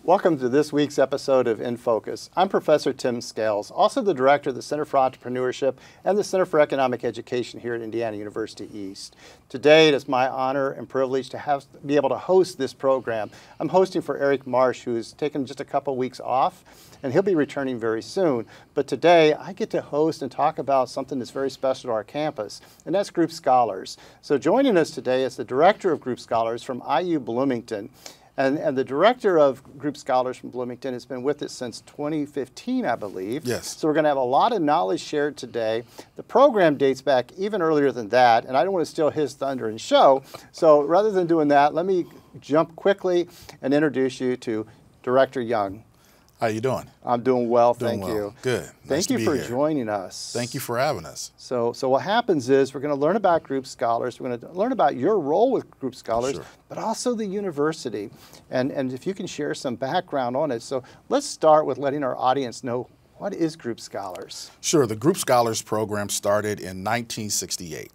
Welcome to this week's episode of In Focus. I'm Professor Tim Scales, also the Director of the Center for Entrepreneurship and the Center for Economic Education here at Indiana University East. Today it is my honor and privilege to be able to host this program. I'm hosting for Eric Marsh, who's taken just a couple weeks off, and he'll be returning very soon. But today I get to host and talk about something that's very special to our campus, and that's Group Scholars. So joining us today is the Director of Group Scholars from IU Bloomington. And the director of Group Scholars from Bloomington has been with us since 2015, I believe. Yes. So we're going to have a lot of knowledge shared today. The program dates back even earlier than that, and I don't want to steal his thunder and show. So rather than doing that, let me jump quickly and introduce you to Director Young. How you doing? I'm doing well, thank you. Good. Thank you for joining us. Thank you for having us. So what happens is we're going to learn about Group Scholars. We're going to learn about your role with Group Scholars, Sure. but also the university. And if you can share some background on it. So let's start with letting our audience know, what is Group Scholars? Sure. The Group Scholars program started in 1968.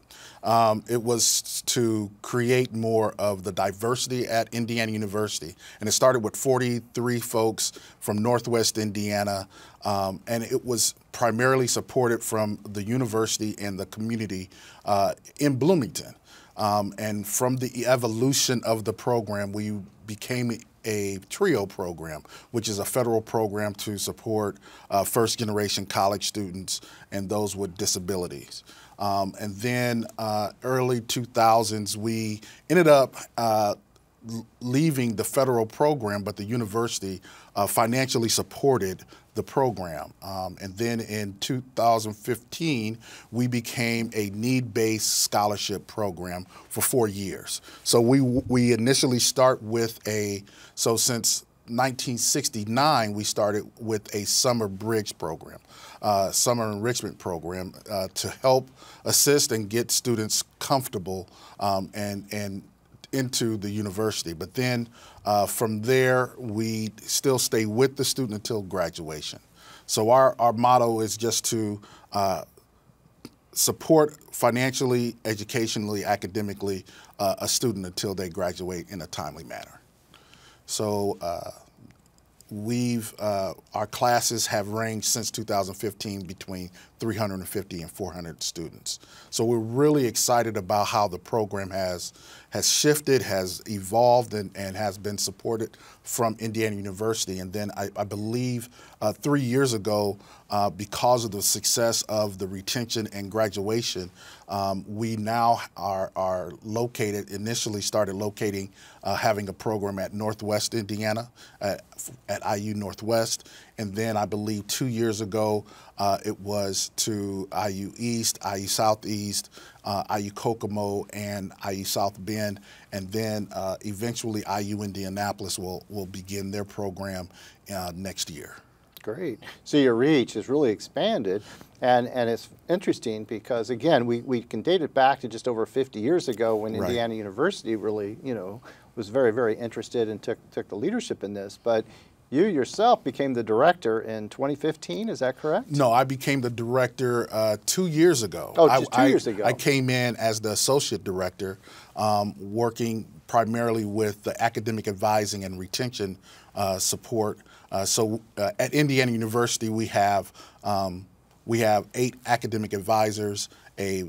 It was to create more of the diversity at Indiana University. And it started with 43 folks from Northwest Indiana. And it was primarily supported from the university and the community in Bloomington. And from the evolution of the program, we became a TRIO program, which is a federal program to support first-generation college students and those with disabilities. And then early 2000s, we ended up leaving the federal program, but the university financially supported the program. And then in 2015, we became a need-based scholarship program for 4 years. So we initially start with since 1969, we started with a summer bridge program, summer enrichment program to help assist and get students comfortable and into the university. But then from there, we still stay with the student until graduation. So our motto is just to support financially, educationally, academically a student until they graduate in a timely manner. So our classes have ranged since 2015 between 350 and 400 students. So we're really excited about how the program has shifted, has evolved, and has been supported from Indiana University. And then I believe 3 years ago, because of the success of the retention and graduation, we now are initially started locating, having a program at Northwest Indiana, at IU Northwest. And then I believe 2 years ago, it was to IU East, IU Southeast, IU Kokomo, and IU South Bend. And then eventually IU Indianapolis will begin their program next year. Great. So your reach has really expanded, and it's interesting because, again, we can date it back to just over 50 years ago when Right. Indiana University really, was very, very interested and took the leadership in this. But you yourself became the director in 2015, is that correct? No, I became the director 2 years ago. Oh, just 2 years ago. I came in as the associate director, working primarily with the academic advising and retention support. So at Indiana University, we have 8 academic advisors, a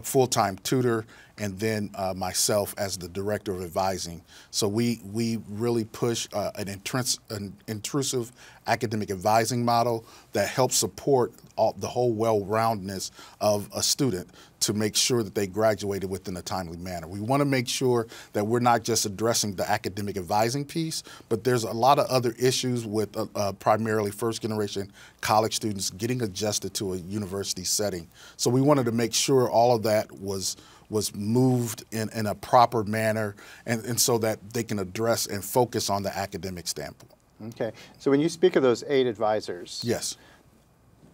full-time tutor, and then myself as the director of advising. So we really push an intrusive academic advising model that helps support the whole well-roundedness of a student to make sure that they graduated within a timely manner. We want to make sure that we're not just addressing the academic advising piece, but there's a lot of other issues with primarily first-generation college students getting adjusted to a university setting. So we wanted to make sure all of that was moved in a proper manner and so that they can address and focus on the academic standpoint. Okay. So when you speak of those 8 advisors, yes,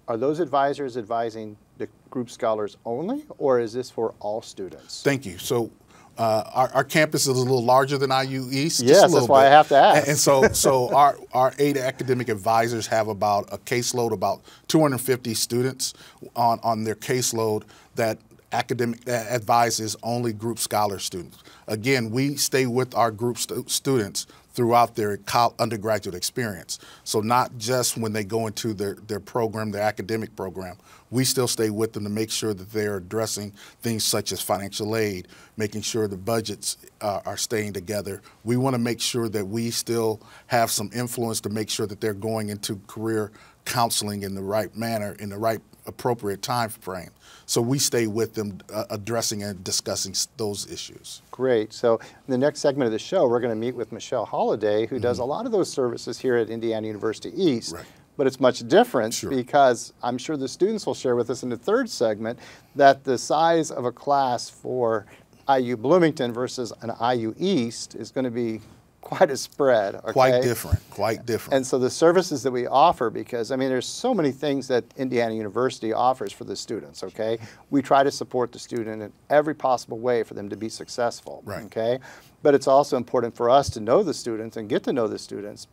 are those advisors advising the Group Scholars only, or is this for all students? Thank you. So our campus is a little larger than IU East. Yes, that's why I have to ask. And so our 8 academic advisors have about a caseload, about 250 students on their caseload that advises only group scholar students. Again, we stay with our group students throughout their undergraduate experience. So not just when they go into their program, their academic program, we still stay with them to make sure that they're addressing things such as financial aid, making sure the budgets are staying together. We want to make sure that we still have some influence to make sure that they're going into career counseling in the right manner, in the right appropriate time frame. So we stay with them addressing and discussing those issues. Great. So in the next segment of the show, we're going to meet with Michelle Holliday, who does a lot of those services here at Indiana University East. Right. But it's much different Sure. because I'm sure the students will share with us in the third segment that the size of a class for IU Bloomington versus an IU East is going to be quite a spread. Okay? Quite different, quite different. And so the services that we offer, because I mean, there's so many things that Indiana University offers for the students, okay? We try to support the student in every possible way for them to be successful, Right. okay? But it's also important for us to know the students and get to know the students,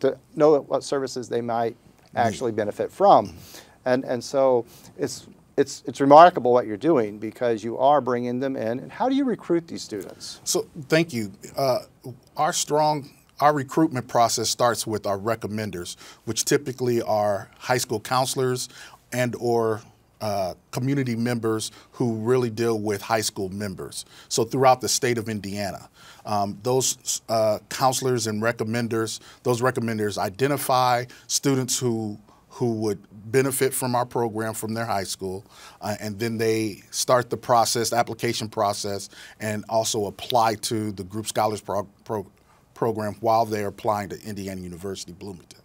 to know what services they might actually benefit from. And so it's remarkable what you're doing because you are bringing them in. And how do you recruit these students? So thank you. Our recruitment process starts with our recommenders, which typically are high school counselors and/or community members who really deal with high school members. So throughout the state of Indiana, those counselors and recommenders, those recommenders identify students who would benefit from our program from their high school, and then they start the process, application process, and also apply to the Group Scholars program while they're applying to Indiana University Bloomington.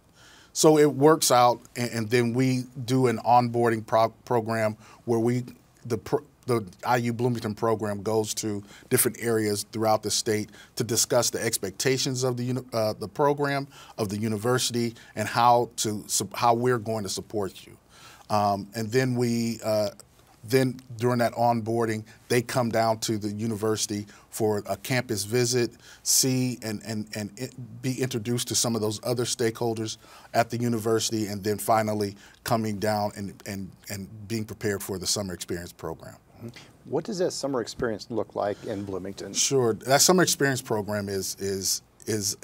So it works out, and then we do an onboarding program where the IU Bloomington program goes to different areas throughout the state to discuss the expectations of the program, of the university, and how we're going to support you. And then then during that onboarding, they come down to the university for a campus visit, see and be introduced to some of those other stakeholders at the university, and then finally coming down and being prepared for the summer experience program. What does that summer experience look like in Bloomington? Sure, that summer experience program is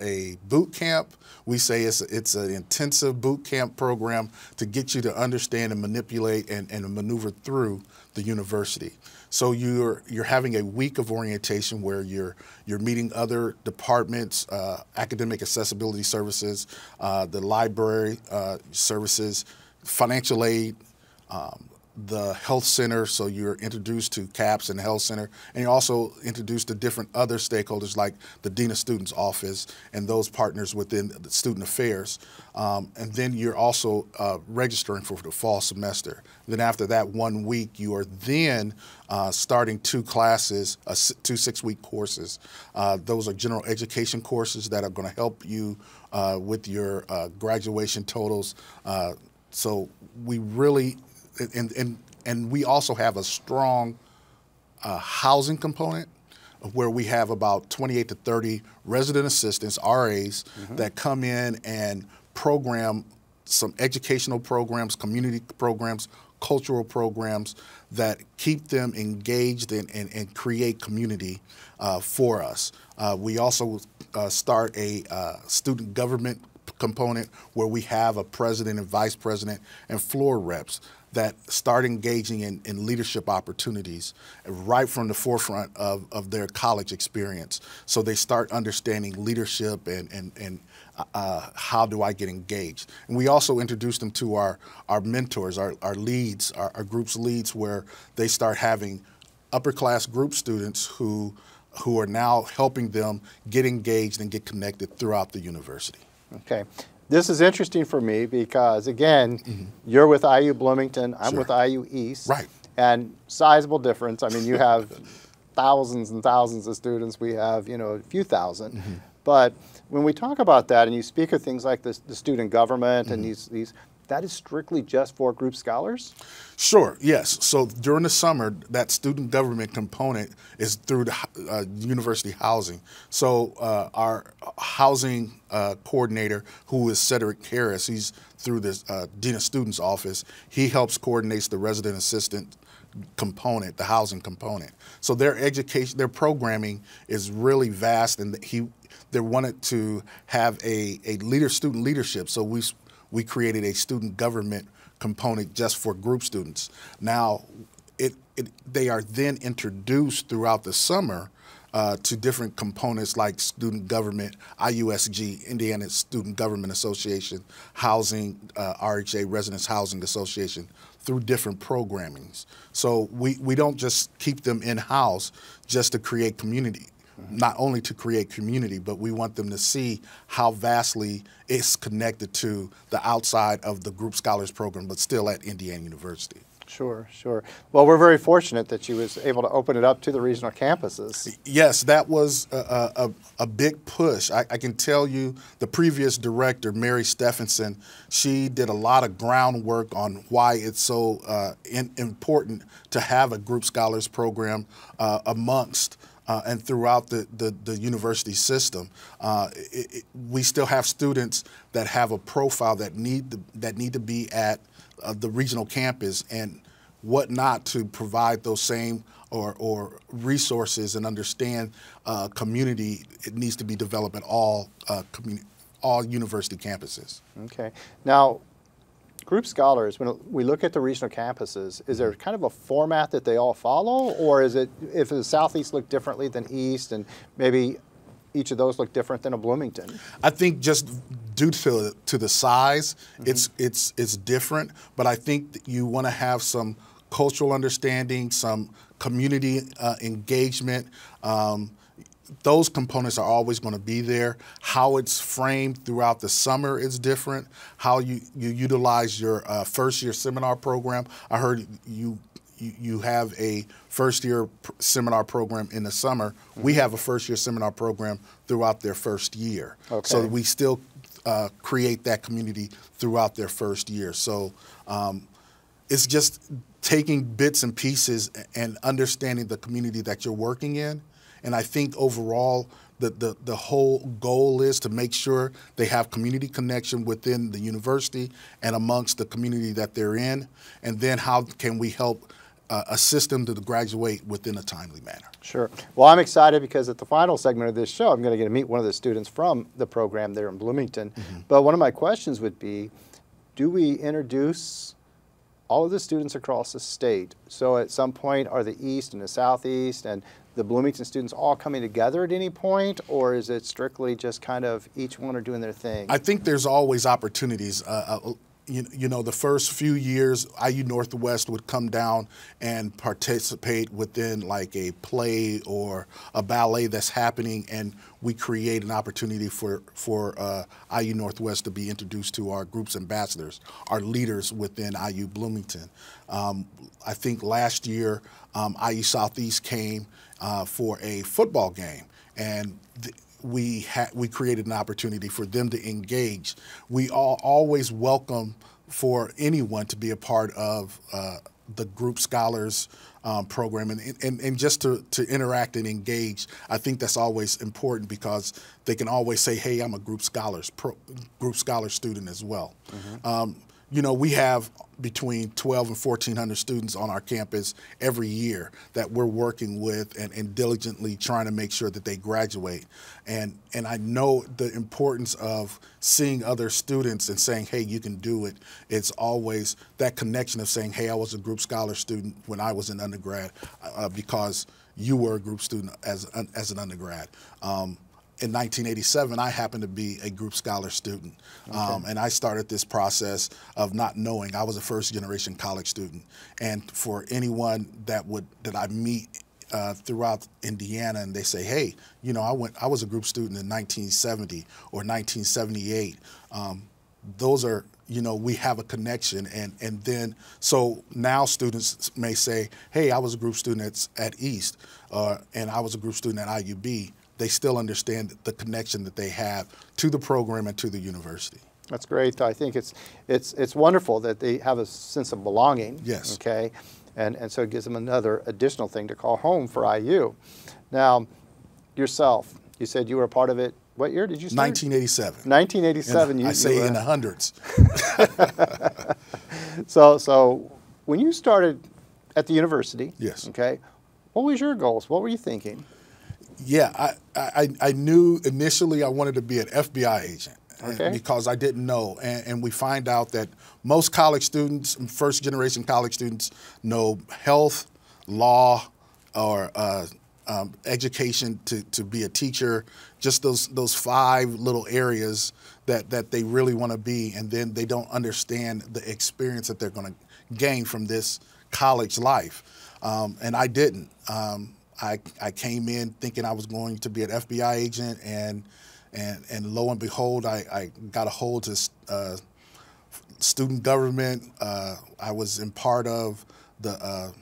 a boot camp. We say it's an intensive boot camp program to get you to understand and manipulate and maneuver through the university. So you're having a week of orientation where you're meeting other departments, academic accessibility services, the library services, financial aid, the health center, so you're introduced to CAPS and the health center, and you're also introduced to different other stakeholders like the Dean of Students Office and those partners within the student affairs. And then you're also registering for the fall semester. Then after that 1 week, you are then starting 2 classes, 2 6-week courses. Those are general education courses that are going to help you with your graduation totals. So we really And we also have a strong housing component where we have about 28 to 30 resident assistants, RAs, that come in and program some educational programs, community programs, cultural programs that keep them engaged and create community for us. We also start a student government component where we have a president and vice president and floor reps that start engaging in leadership opportunities right from the forefront of their college experience. So they start understanding leadership and how do I get engaged. And we also introduce them to our mentors, our leads, our group's leads, where they start having upper class group students who are now helping them get engaged and get connected throughout the university. Okay. This is interesting for me because, again, you're with IU Bloomington, I'm Sure. with IU East. Right. And sizable difference. I mean, you have thousands and thousands of students. We have, a few thousand. But when we talk about that and you speak of things like the student government and these, that is strictly just for group scholars? Sure, yes. So during the summer, that student government component is through the university housing. So our housing coordinator, who is Cedric Harris, he's through the Dean of Students Office. He helps coordinate the resident assistant component, the housing component. So their education, their programming is really vast, and they wanted to have a student leadership. So we created a student government component just for group students. Now, they are then introduced throughout the summer to different components like student government, IUSG, Indiana Student Government Association, housing, RHA, Residence Housing Association, through different programmings. So we don't just keep them in-house just to create community. Not only to create community, but we want them to see how vastly it's connected to the outside of the Group Scholars Program, but still at Indiana University. Sure, sure. Well, we're very fortunate that you was able to open it up to the regional campuses. Yes, that was a big push. I can tell you the previous director, Mary Stephenson, she did a lot of groundwork on why it's so important to have a Group Scholars Program amongst and throughout the university system. We still have students that have a profile that need to be at the regional campus and whatnot to provide those same or resources and understand community. It needs to be developed at all university campuses. Okay. Now, Group Scholars, when we look at the regional campuses, is there kind of a format that they all follow, or is it, if the Southeast look differently than East, and maybe each of those look different than a Bloomington? I think just due to the size, it's different, but I think that you want to have some cultural understanding, some community engagement. Those components are always going to be there. How it's framed throughout the summer is different. How you utilize your first-year seminar program. I heard you have a first-year seminar program in the summer. We have a first-year seminar program throughout their first year. Okay. So we still create that community throughout their first year. So it's just taking bits and pieces and understanding the community that you're working in. And I think overall, the whole goal is to make sure they have community connection within the university and amongst the community that they're in. And then how can we help assist them to graduate within a timely manner? Sure. Well, I'm excited because at the final segment of this show, I'm going to get to meet one of the students from the program there in Bloomington. But one of my questions would be, do we introduce all of the students across the state? So at some point, are the East and the Southeast and the Bloomington students all coming together at any point, or is it strictly just kind of each one are doing their thing? I think there's always opportunities. You know, the first few years, IU Northwest would come down and participate within like a play or a ballet that's happening, and we create an opportunity for IU Northwest to be introduced to our group's ambassadors, our leaders within IU Bloomington. I think last year, IU Southeast came for a football game, and we created an opportunity for them to engage. We always welcome for anyone to be a part of the Group Scholars program and just to interact and engage. I think that's always important because they can always say, hey, I'm a Group Scholar student as well. You know, we have between 12 and 1,400 students on our campus every year that we're working with and diligently trying to make sure that they graduate. And I know the importance of seeing other students and saying, hey, you can do it. It's always that connection of saying, hey, I was a Group Scholar student when I was in undergrad because you were a group student as an undergrad. In 1987, I happened to be a Group Scholar student, and I started this process of not knowing. I was a first-generation college student, and for anyone that I meet throughout Indiana, and they say, "Hey, you know, I was a group student in 1970 or 1978." Those are, you know, we have a connection, and then so now students may say, "Hey, I was a group student at East, and I was a group student at IUB." They still understand the connection that they have to the program and to the university. That's great. I think it's wonderful that they have a sense of belonging. Yes. Okay, and so it gives them another additional thing to call home for IU. Now, yourself, you said you were a part of it. What year did you start? 1987. 1987. I say in the hundreds. So when you started at the university. Yes. Okay. What was your goals? What were you thinking? Yeah, I knew initially I wanted to be an FBI agent. Okay. Because I didn't know. And we find out that most college students, first generation college students, know health, law, or education to be a teacher, just those 5 little areas that they really want to be, and then they don't understand the experience that they're going to gain from this college life. And I didn't. I came in thinking I was going to be an FBI agent, and lo and behold, I got a hold to student government. I was in part of the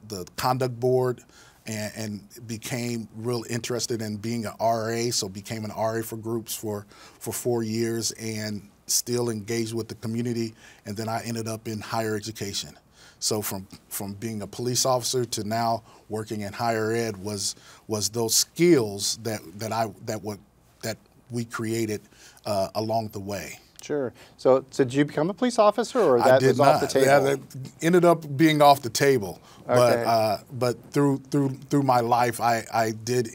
the conduct board, and became real interested in being an RA. So became an RA for groups for 4 years, and still engaged with the community. And then I ended up in higher education. So from being a police officer to now working in higher ed was those skills that we created along the way. Sure. So did you become a police officer, or that was off the table? Yeah, that ended up being off the table. Okay. But through my life, I did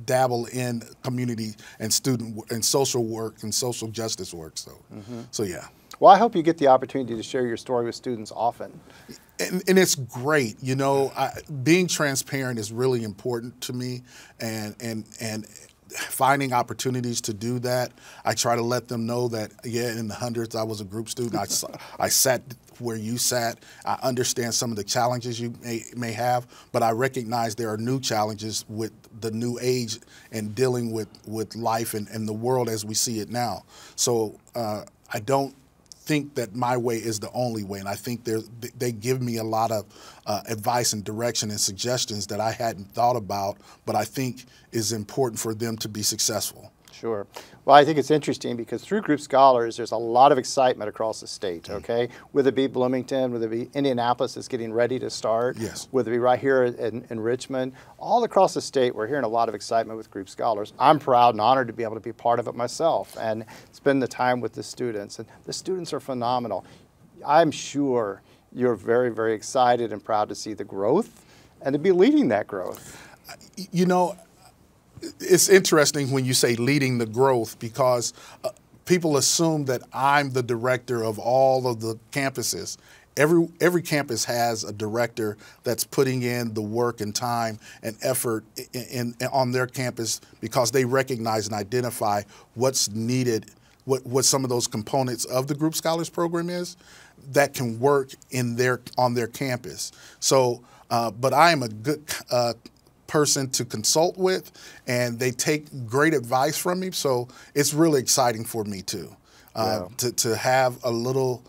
dabble in community and student and social work and social justice work. So yeah. Well, I hope you get the opportunity to share your story with students often. And it's great, you know. Being transparent is really important to me, and finding opportunities to do that. I try to let them know that, yeah, in the hundreds, I was a group student. I sat where you sat. I understand some of the challenges you may have, but I recognize there are new challenges with the new age and dealing with life and the world as we see it now. So I don't think that my way is the only way, and I think they give me a lot of advice and direction and suggestions that I hadn't thought about, but I think is important for them to be successful. Sure. Well, I think it's interesting because through Group Scholars, there's a lot of excitement across the state, okay? Whether it be Bloomington, whether it be Indianapolis is getting ready to start, yes, whether it be right here in Richmond, all across the state, we're hearing a lot of excitement with Group Scholars. I'm proud and honored to be able to be part of it myself and spend the time with the students. And the students are phenomenal. I'm sure you're very, very excited and proud to see the growth and to be leading that growth. You know, it's interesting when you say leading the growth, because people assume that I'm the director of all of the campuses. Every campus has a director that's putting in the work and time and effort on their campus, because they recognize and identify what's needed, what some of those components of the Group Scholars program is that can work on their campus. So, but I am a good person to consult with, and they take great advice from me. So it's really exciting for me too, to have a little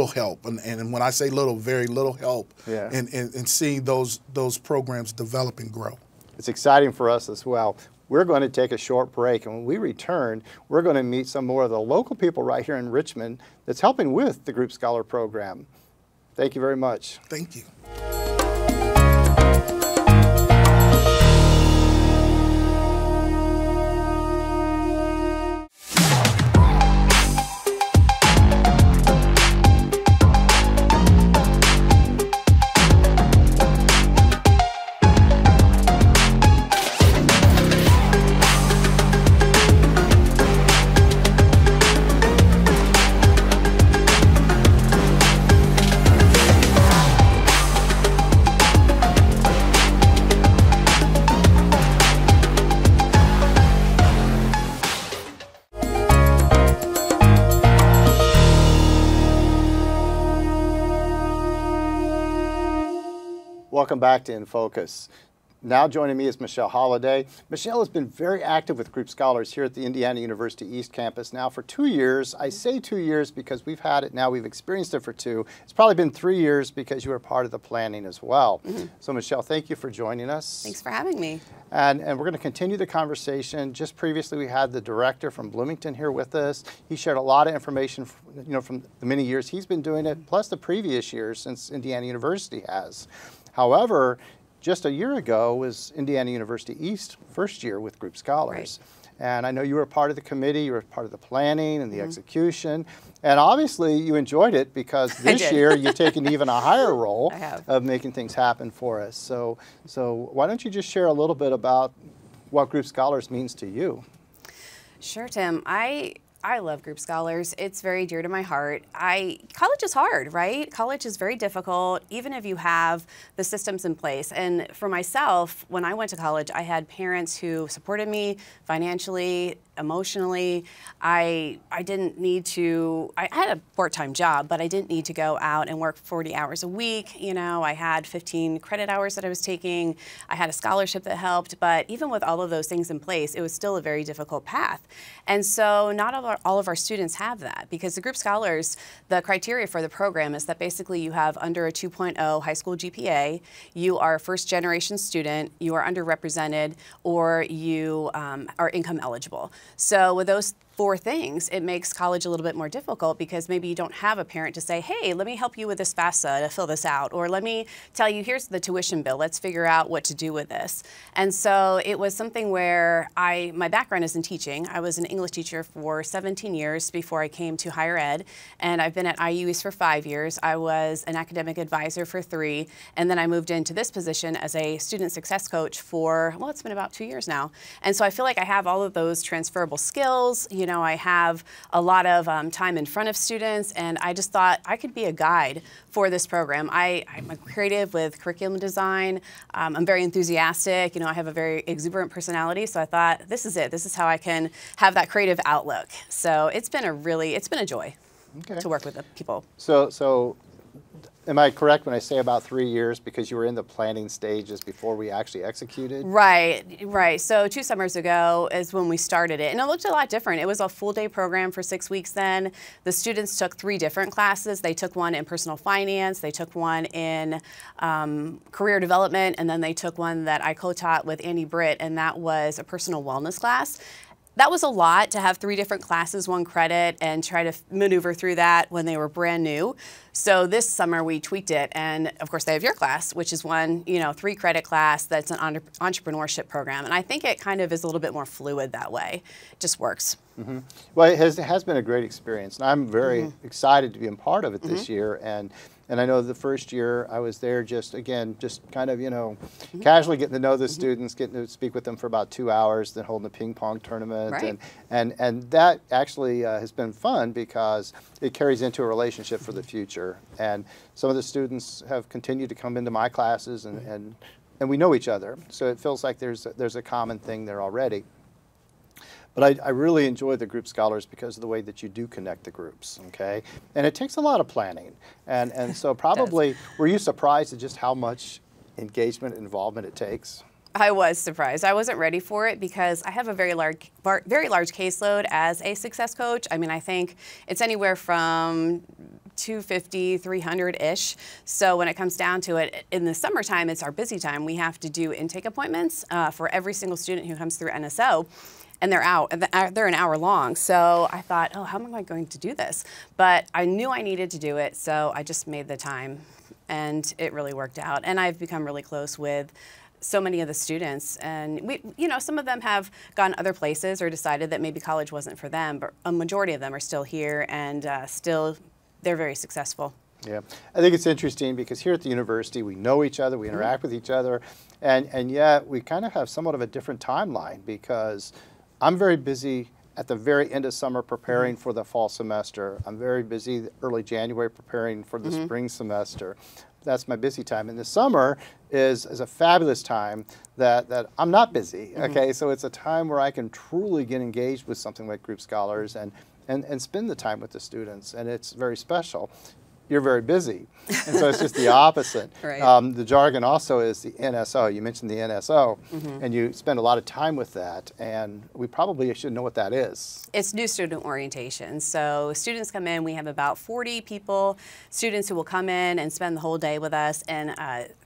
help, and when I say little, very little help, in seeing those programs develop and grow. It's exciting for us as well. We're going to take a short break, and when we return, we're going to meet some more of the local people right here in Richmond that's helping with the Group Scholar program. Thank you very much. Thank you. Welcome back to In Focus. Now joining me is Michelle Holliday. Michelle has been very active with Group Scholars here at the Indiana University East Campus now for 2 years. I say 2 years because we've had it now, we've experienced it for 2. It's probably been 3 years because you were part of the planning as well. So Michelle, thank you for joining us. Thanks for having me. And we're going to continue the conversation. Just previously we had the director from Bloomington here with us. He shared a lot of information from the many years he's been doing it, plus the previous years since Indiana University has. However, just a year ago was Indiana University East first year with Group Scholars. Right. And I know you were part of the committee, you were part of the planning and the execution. And obviously you enjoyed it because this year you've taken even a higher role of making things happen for us. So why don't you just share a little bit about what Group Scholars means to you? Sure, Tim. I love Group Scholars. It's very dear to my heart. College is hard, right? College is very difficult, even if you have the systems in place. And for myself, when I went to college, I had parents who supported me financially, emotionally. I didn't need to, I had a part-time job, but I didn't need to go out and work 40 hours a week. You know, I had 15 credit hours that I was taking. I had a scholarship that helped, but even with all of those things in place, it was still a very difficult path. And so not all of our students have that, because the Group Scholars, the criteria for the program is that basically you have under a 2.0 high school GPA, you are a first-generation student, you are underrepresented, or you are income eligible. So with those 4 things, it makes college a little bit more difficult, because maybe you don't have a parent to say, hey, let me help you with this FAFSA to fill this out, or let me tell you, here's the tuition bill, let's figure out what to do with this. And so it was something where my background is in teaching. I was an English teacher for 17 years before I came to higher ed, and I've been at IU East for 5 years. I was an academic advisor for 3, and then I moved into this position as a student success coach for, well, it's been about 2 years now. And so I feel like I have all of those transferable skills. You know, I have a lot of time in front of students, and I just thought I could be a guide for this program. I'm a creative with curriculum design. I'm very enthusiastic. You know, I have a very exuberant personality, so I thought this is it. This is how I can have that creative outlook. So it's been a joy to work with the people. So am I correct when I say about 3 years, because you were in the planning stages before we actually executed? Right. So 2 summers ago is when we started it, and it looked a lot different. It was a full-day program for 6 weeks then. The students took 3 different classes. They took one in personal finance, they took one in career development, and then they took one that I co-taught with Andy Britt, and that was a personal wellness class. That was a lot to have 3 different classes, 1 credit, and try to maneuver through that when they were brand new. So this summer we tweaked it, and of course they have your class, which is one, 3 credit class that's an entrepreneurship program. And I think it kind of is a little bit more fluid that way. It just works. Well, it has been a great experience, and I'm very excited to be a part of it this year. And I know the first year I was there just kind of, casually getting to know the students, getting to speak with them for about 2 hours, then holding a ping pong tournament. Right. And that actually has been fun, because it carries into a relationship for the future. And some of the students have continued to come into my classes, and we know each other. So it feels like there's a common thing there already. But I really enjoy the Group Scholars because of the way that you do connect the groups, okay? And it takes a lot of planning. And so probably, were you surprised at just how much engagement and involvement it takes? I was surprised. I wasn't ready for it, because I have a very large caseload as a success coach. I mean, I think it's anywhere from 250, 300-ish. So when it comes down to it, in the summertime, it's our busy time. We have to do intake appointments for every single student who comes through NSO. And they're an hour long. So I thought, oh, how am I going to do this? But I knew I needed to do it, so I just made the time, and it really worked out. And I've become really close with so many of the students, and some of them have gone other places or decided that maybe college wasn't for them, but a majority of them are still here, and they're very successful. Yeah, I think it's interesting, because here at the university we know each other, we interact with each other, and yet we kind of have somewhat of a different timeline, because I'm very busy at the very end of summer preparing for the fall semester. I'm very busy early January preparing for the spring semester. That's my busy time. And the summer is a fabulous time that I'm not busy, okay? So it's a time where I can truly get engaged with something like Group Scholars and spend the time with the students, and it's very special. You're very busy, and so it's just the opposite. Right. The jargon also is the NSO. You mentioned the NSO, and you spend a lot of time with that, and we probably should know what that is. It's new student orientation. So students come in, we have about 40 people, students who will come in and spend the whole day with us, and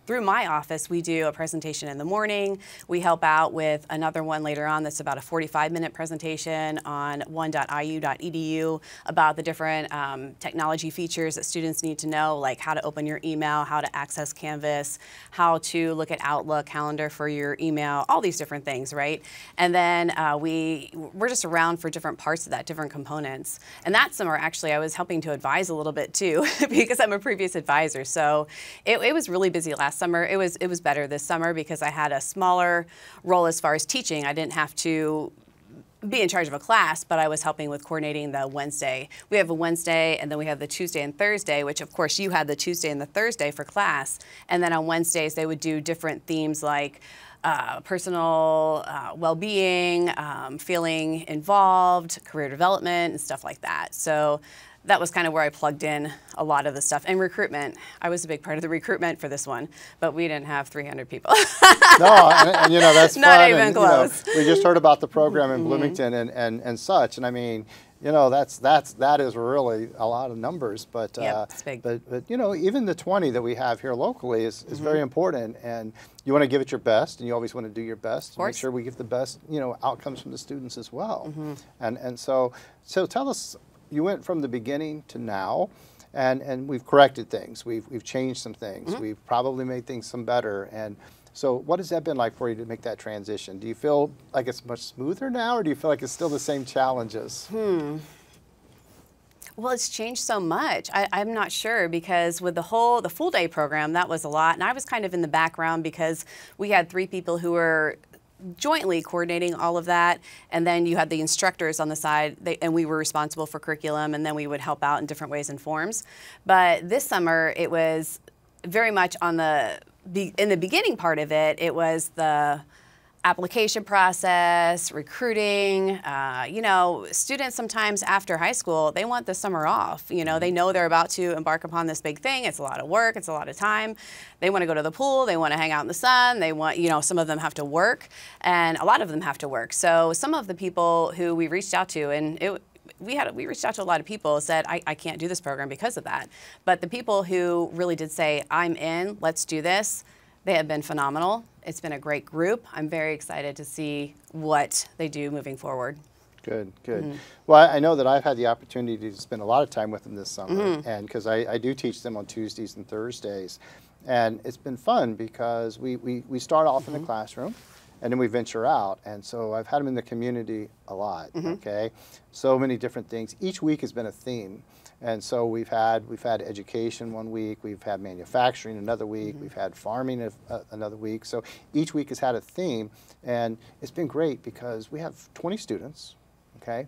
through my office, we do a presentation in the morning. We help out with another one later on that's about a 45-minute presentation on one.iu.edu about the different technology features that students students need to know, like how to open your email, how to access Canvas, how to look at Outlook, calendar for your email, all these different things, right? And then we're just around for different parts of that, different components. And that summer, actually, I was helping to advise a little bit too, because I'm a previous advisor. So it was really busy last summer. It was better this summer because I had a smaller role as far as teaching. I didn't have to be in charge of a class, but I was helping with coordinating the Wednesday. We have a Wednesday, and then we have the Tuesday and Thursday, which of course you had the Tuesday and the Thursday for class. And then on Wednesdays, they would do different themes like personal well-being, feeling involved, career development, and stuff like that. So that was kind of where I plugged in a lot of the stuff. And recruitment, I was a big part of the recruitment for this one, but we didn't have 300 people. No, and you know, that's not fun. even and, close. You know, we just heard about the program in Bloomington and such, and I mean, you know, that is really a lot of numbers, but yep, it's big. But you know, even the 20 that we have here locally is very important, and you want to give it your best, and you always want to do your best to make sure we get the best, you know, outcomes from the students as well. And so tell us, you went from the beginning to now, and we've corrected things, we've changed some things, we've probably made things some better, and so what has that been like for you to make that transition? Do you feel like it's much smoother now, or do you feel like it's still the same challenges? Well, it's changed so much. I'm not sure, because with the full day program, that was a lot, and I was kind of in the background because we had 3 people who were jointly coordinating all of that, and then you had the instructors on the side, and we were responsible for curriculum, and then we would help out in different ways and forms. But this summer, it was very much on in the beginning part of it, it was the application process, recruiting. You know, students sometimes after high school, they want the summer off. You know, they know they're about to embark upon this big thing. It's a lot of work. It's a lot of time. They want to go to the pool. They want to hang out in the sun. They want, you know, some of them have to work, and a lot of them have to work. So some of the people who we reached out to, and we reached out to a lot of people, said, I can't do this program because of that. But the people who really did say, I'm in, let's do this, they have been phenomenal. It's been a great group. I'm very excited to see what they do moving forward. Good, good. Well, I know that I've had the opportunity to spend a lot of time with them this summer, and because I do teach them on Tuesdays and Thursdays. And it's been fun because we start off in the classroom, and then we venture out. And so I've had them in the community a lot, okay? So many different things. Each week has been a theme. And so we've had education one week, we've had manufacturing another week, we've had farming another week. So each week has had a theme, and it's been great because we have 20 students, okay?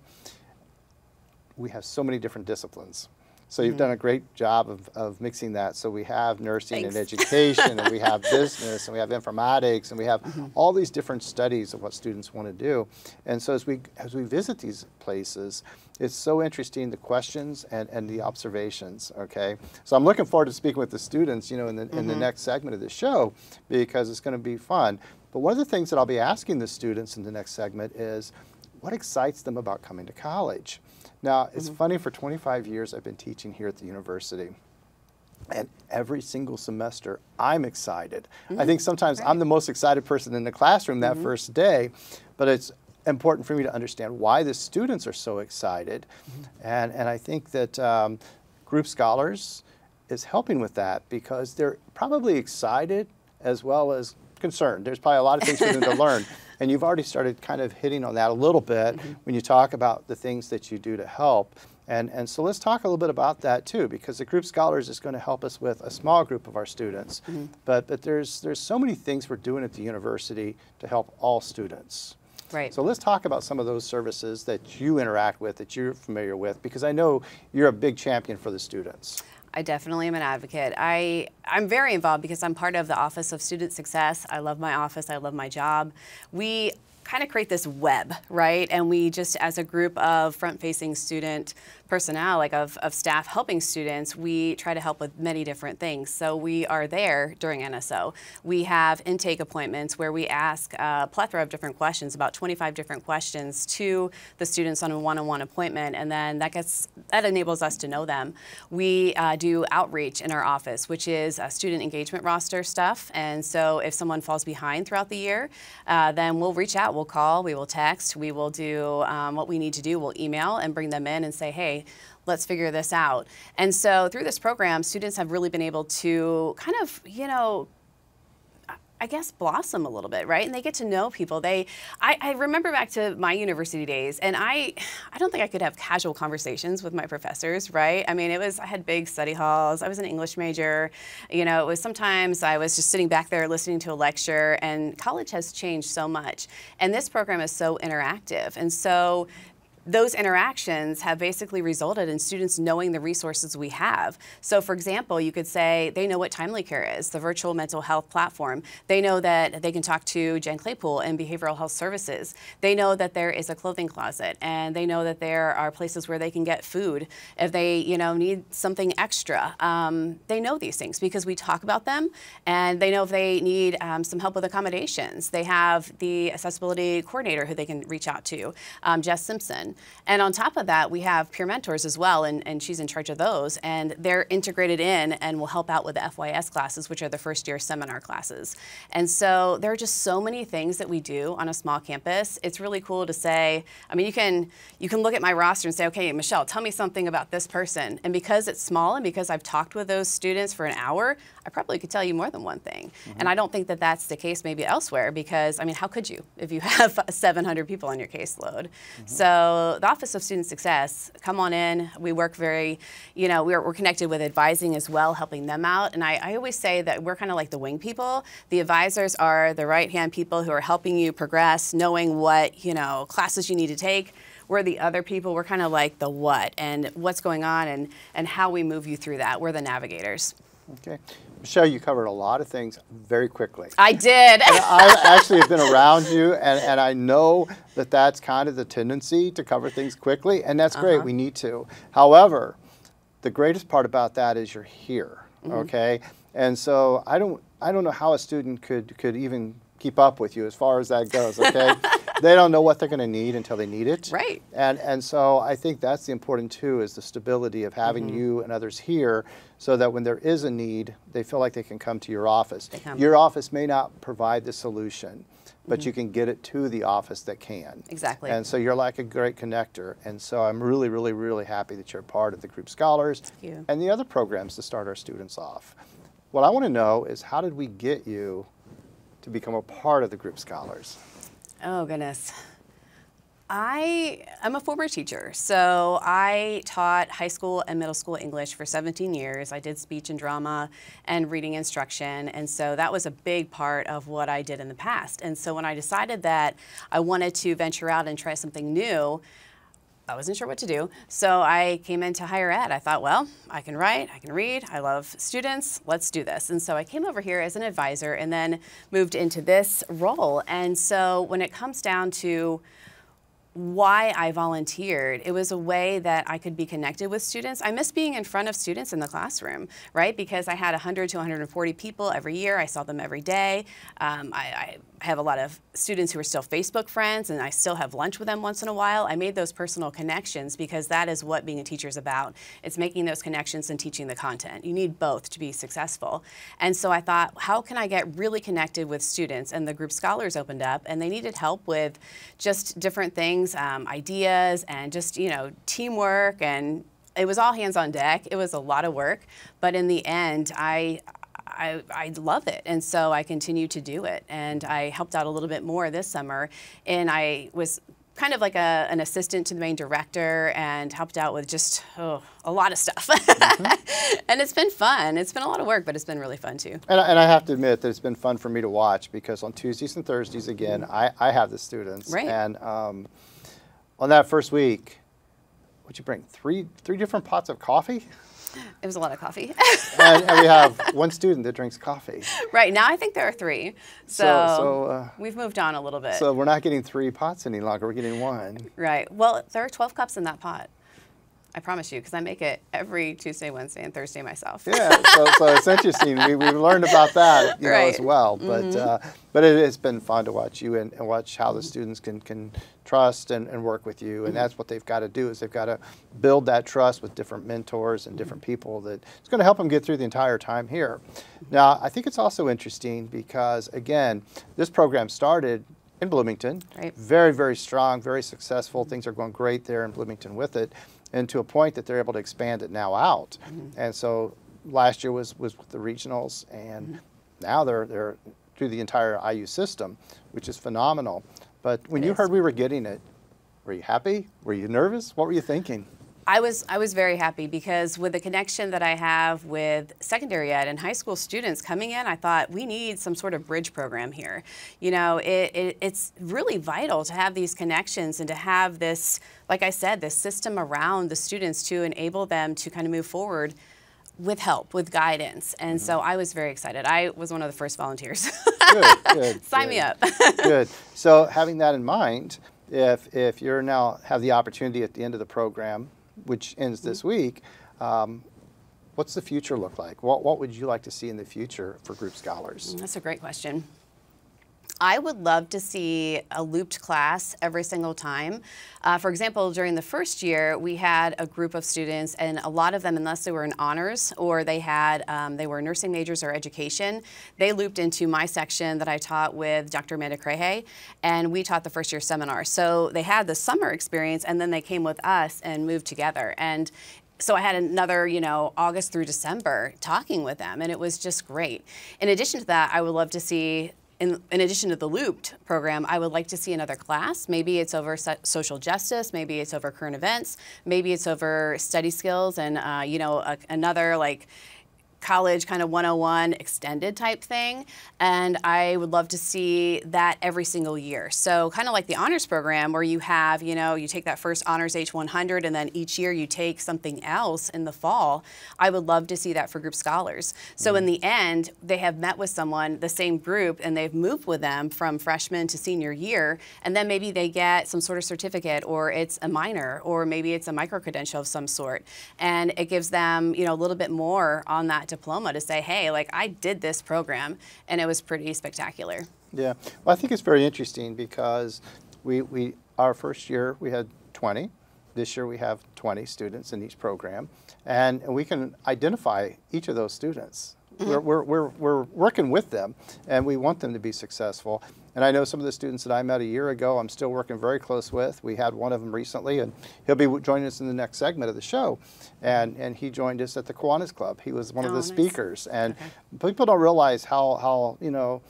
We have so many different disciplines. So you've done a great job of mixing that. So we have nursing and education, and we have business, and we have informatics, and we have all these different studies of what students want to do. And so as we visit these places, it's so interesting, the questions and the observations, okay? So I'm looking forward to speaking with the students, you know, in the next segment of the show, because it's going to be fun. But one of the things that I'll be asking the students in the next segment is, what excites them about coming to college? Now, it's funny, for 25 years I've been teaching here at the university, and every single semester I'm excited. I think sometimes I'm the most excited person in the classroom that first day, but it's important for me to understand why the students are so excited. And I think that Group Scholars is helping with that, because they're probably excited as well as concerned. There's probably a lot of things for them to learn. And you've already started kind of hitting on that a little bit when you talk about the things that you do to help. And so let's talk a little bit about that too, because the Group Scholars is going to help us with a small group of our students. But there's so many things we're doing at the university to help all students. Right. So let's talk about some of those services that you interact with, that you're familiar with, because I know you're a big champion for the students. I definitely am an advocate. I'm very involved because I'm part of the Office of Student Success. I love my office. I love my job. We kind of create this web, right? And we just, as a group of front-facing student personnel, like of staff helping students, we try to help with many different things. So we are there during NSO. We have intake appointments where we ask a plethora of different questions, about 25 different questions to the students on a one-on-one appointment, and then that enables us to know them. We do outreach in our office, which is student engagement roster stuff. And so if someone falls behind throughout the year, then we'll reach out. We'll call, we will text, we will do what we need to do. We'll email and bring them in and say, hey, let's figure this out. And so through this program, students have really been able to kind of, you know, I guess blossom a little bit, right? And they get to know people. I remember back to my university days, and I don't think I could have casual conversations with my professors, right? I mean, I had big study halls. I was an English major. You know, it was sometimes I was just sitting back there listening to a lecture, and college has changed so much. And this program is so interactive. And so those interactions have basically resulted in students knowing the resources we have. So for example, you could say they know what Timely Care is, the virtual mental health platform. They know that they can talk to Jen Claypool in behavioral health services. They know that there is a clothing closet, and they know that there are places where they can get food if they, you know, need something extra. They know these things because we talk about them, and they know if they need some help with accommodations. They have the accessibility coordinator who they can reach out to, Jess Simpson. And on top of that, we have peer mentors as well, and she's in charge of those, and they're integrated in and will help out with the FYS classes, which are the first year seminar classes. And so there are just so many things that we do on a small campus. It's really cool to say, I mean, you can look at my roster and say, okay, Michelle, tell me something about this person. And because it's small and because I've talked with those students for an hour, I probably could tell you more than one thing. Mm-hmm. And I don't think that that's the case maybe elsewhere, because, I mean, how could you if you have 700 people on your caseload? Mm-hmm. So the Office of Student Success, come on in. We work very, you know, we're connected with advising as well, helping them out. And I always say that we're kind of like the wing people. The advisors are the right-hand people who are helping you progress, knowing what, you know, classes you need to take. We're the other people. We're kind of like the what and what's going on and how we move you through that. We're the navigators. Okay. Michelle, you covered a lot of things very quickly. I did. And I actually have been around you, and I know that that's kind of the tendency to cover things quickly, and that's great. We need to. However, the greatest part about that is you're here, okay? And so I don't know how a student could even keep up with you as far as that goes, okay? They don't know what they're going to need until they need it. Right. And so I think that's the important too, is the stability of having you and others here, so that when there is a need, they feel like they can come to your office. Your office may not provide the solution, but you can get it to the office that can. Exactly. And so you're like a great connector. And so I'm really, really, really happy that you're part of the Group Scholars and the other programs to start our students off. What I want to know is, how did we get you to become a part of the Group Scholars? Oh, goodness. I'm a former teacher, so I taught high school and middle school English for 17 years. I did speech and drama and reading instruction, and so that was a big part of what I did in the past. And so when I decided that I wanted to venture out and try something new, I wasn't sure what to do, so I came into higher ed. I thought, well, I can write, I can read, I love students, let's do this. And so I came over here as an advisor and then moved into this role. And so when it comes down to why I volunteered, it was a way that I could be connected with students. I miss being in front of students in the classroom, right? Because I had 100 to 140 people every year. I saw them every day. I have a lot of students who are still Facebook friends, and I still have lunch with them once in a while. I made those personal connections because that is what being a teacher is about. It's making those connections and teaching the content. You need both to be successful. And so I thought, how can I get really connected with students? And the Group Scholars opened up, and they needed help with just different things, ideas, and just, you know, teamwork, and it was all hands on deck. It was a lot of work, but in the end, I love it, and so I continue to do it. And I helped out a little bit more this summer, and I was kind of like an assistant to the main director and helped out with just a lot of stuff. And it's been fun. It's been a lot of work, but it's been really fun too. And I have to admit that it's been fun for me to watch, because on Tuesdays and Thursdays, again, I have the students. Right. And on that first week, what'd you bring? Three different pots of coffee? It was a lot of coffee. and we have one student that drinks coffee. Right, now I think there are 3. So we've moved on a little bit. So we're not getting 3 pots any longer, we're getting 1. Right, well, there are 12 cups in that pot. I promise you, because I make it every Tuesday, Wednesday, and Thursday myself. Yeah, so it's interesting. We've learned about that, you know, as well. But it has been fun to watch you and watch how the students can trust and work with you. And that's what they've got to do, is they've got to build that trust with different mentors and different people that it's going to help them get through the entire time here. Now, I think it's also interesting because, again, this program started in Bloomington. Right. Very, very strong, very successful. Things are going great there in Bloomington with it, and to a point that they're able to expand it now out. And so last year was with the regionals, and now they're through the entire IU system, which is phenomenal. But when you heard we were getting it, were you happy? Were you nervous? What were you thinking? I was very happy because with the connection that I have with secondary ed and high school students coming in, I thought we need some sort of bridge program here. You know, it's really vital to have these connections and to have this, like I said, this system around the students to enable them to kind of move forward with help, with guidance. And so I was very excited. I was one of the first volunteers. Good. Sign me up. Good. So having that in mind, if you're now have the opportunity at the end of the program, which ends this week, what's the future look like? What would you like to see in the future for group scholars? That's a great question. I would love to see a looped class every single time. For example, during the first year, we had a group of students, and a lot of them, unless they were in honors or they had they were nursing majors or education, they looped into my section that I taught with Dr. Amanda Crehay, and we taught the first year seminar. So they had the summer experience, and then they came with us and moved together. And so I had another, you know, August through December talking with them, and it was just great. In addition to that, I would love to see, in addition to the looped program, I would like to see another class. Maybe it's over social justice, maybe it's over current events, maybe it's over study skills, and you know, another like college kind of 101 extended type thing. And I would love to see that every single year. So kind of like the honors program where you have, you know, you take that first honors H100 and then each year you take something else in the fall. I would love to see that for group scholars. So in the end, they have met with someone, the same group, and they've moved with them from freshman to senior year. And then maybe they get some sort of certificate, or it's a minor, or maybe it's a micro-credential of some sort. And it gives them, you know, a little bit more on that diploma to say, hey, like I did this program and it was pretty spectacular. Yeah, well, I think it's very interesting because our first year we had 20. This year we have 20 students in each program, and we can identify each of those students. We're working with them, and we want them to be successful. And I know some of the students that I met a year ago, I'm still working very close with. We had one of them recently, and he'll be joining us in the next segment of the show. And he joined us at the Kiwanis Club. He was one of the speakers. And people don't realize how, you know,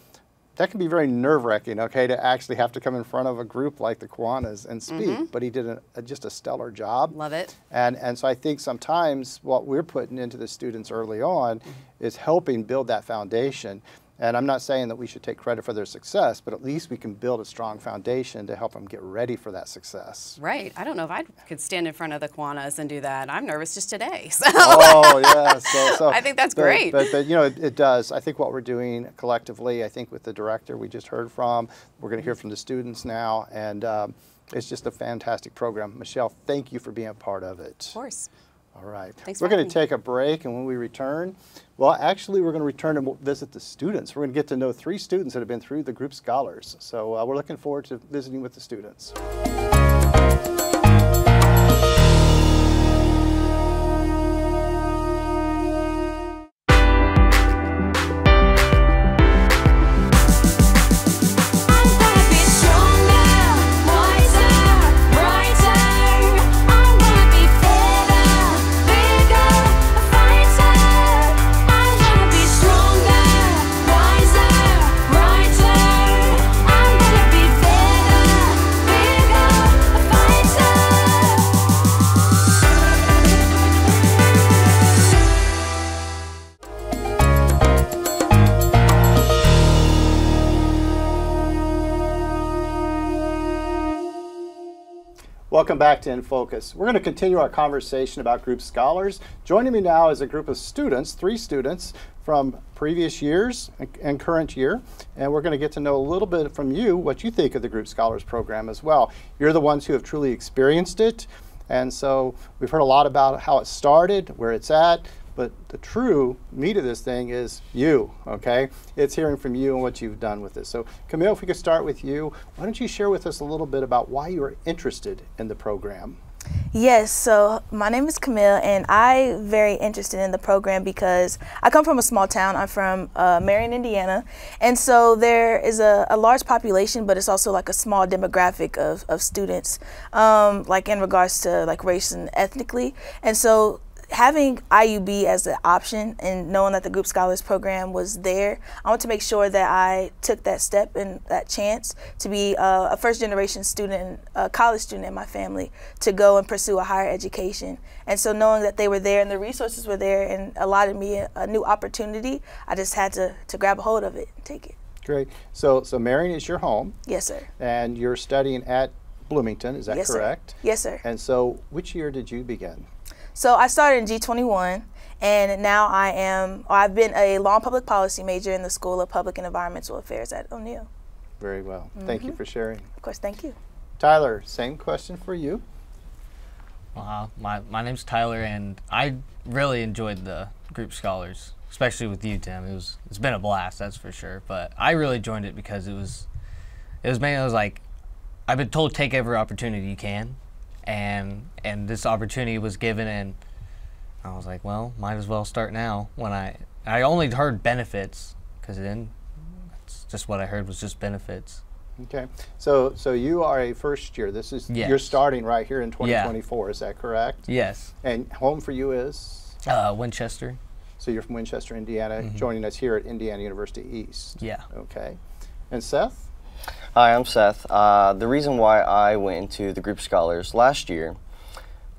that can be very nerve-wracking, okay, to actually have to come in front of a group like the Kiwanis and speak. But he did just a stellar job. Love it. And so I think sometimes what we're putting into the students early on is helping build that foundation. And I'm not saying that we should take credit for their success, but at least we can build a strong foundation to help them get ready for that success. Right. I don't know if I could stand in front of the Kiwanis and do that. I'm nervous just today. So. Oh, yeah. So I think that's great. But you know, it does. I think what we're doing collectively, I think with the director we just heard from, we're going to hear from the students now, and it's just a fantastic program. Michelle, thank you for being a part of it. Of course. All right. Thanks We're going to take a break, and when we return, well, actually, we're going to return and visit the students. We're going to get to know 3 students that have been through the Group Scholars. So we're looking forward to visiting with the students. Welcome back to In Focus. We're going to continue our conversation about Group Scholars. Joining me now is a group of students, 3 students from previous years and current year, and we're going to get to know a little bit from you what you think of the Group Scholars program as well. You're the ones who have truly experienced it, and so we've heard a lot about how it started, where it's at, but the true meat of this thing is you, okay? It's hearing from you and what you've done with this. So Camille, if we could start with you, why don't you share with us a little bit about why you were interested in the program? Yes, so my name is Camille, and I'm very interested in the program because I come from a small town. I'm from Marion, Indiana, and so there is a large population, but it's also like a small demographic of students, like in regards to like race and ethnically, and so having IUB as an option and knowing that the Group Scholars program was there, I want to make sure that I took that step and that chance to be a first-generation student, a college student in my family, to go and pursue a higher education. And so knowing that they were there and the resources were there and allotted me a new opportunity, I just had to grab a hold of it and take it. Great. So Marion is your home. Yes, sir. And you're studying at Bloomington, is that Yes, correct? Sir. Yes, sir. And so which year did you begin? So I started in G21, and now I've been a law and public policy major in the School of Public and Environmental Affairs at Neal. Very well. Thank you for sharing. Of course, thank you. Tyler, same question for you. My name's Tyler, and I really enjoyed the Group Scholars, especially with you, Tim. It's been a blast, that's for sure. But I really joined it because it was mainly like I've been told take every opportunity you can. And this opportunity was given, and I was like, well, might as well start now. When I only heard benefits, because then that's just what I heard was just benefits. Okay, so you are a first year. This is Yes. You're starting right here in 2024. Is that correct? Yes. And home for you is? Winchester. So you're from Winchester, Indiana, joining us here at Indiana University East. Yeah. Okay, and Seth? Hi, I'm Seth. The reason why I went into the Group Scholars last year